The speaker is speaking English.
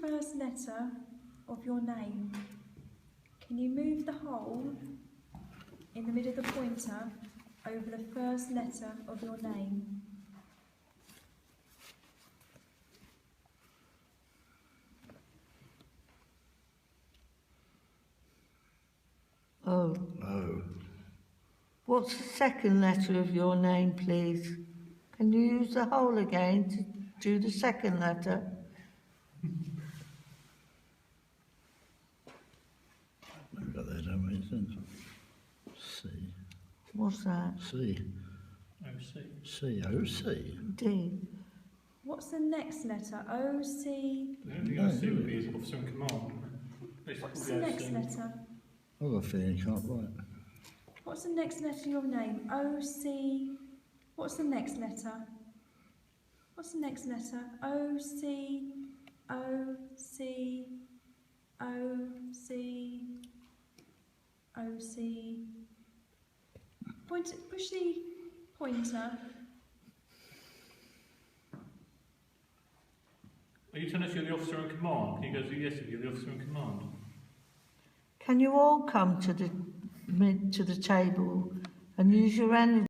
first letter of your name? Can you move the hole in the middle of the pointer over the first letter of your name? Oh. Oh. What's the second letter of your name, please? Can you use the hole again to do the second letter? We've got that, haven't we? C. What's that? C. OC. C. O. C. D. What's the next letter? O, C. The only thing I see would be is officer in command. What's the next letter? I've got a feeling you can't write. What's the next letter of your name? O, C. What's the next letter? What's the next letter? O, C. O, C. O, C. O, C. Push the pointer. Are you telling us you're the officer in command? Can you go, yes, if you're the officer in command? Can you all come to the table and use your energy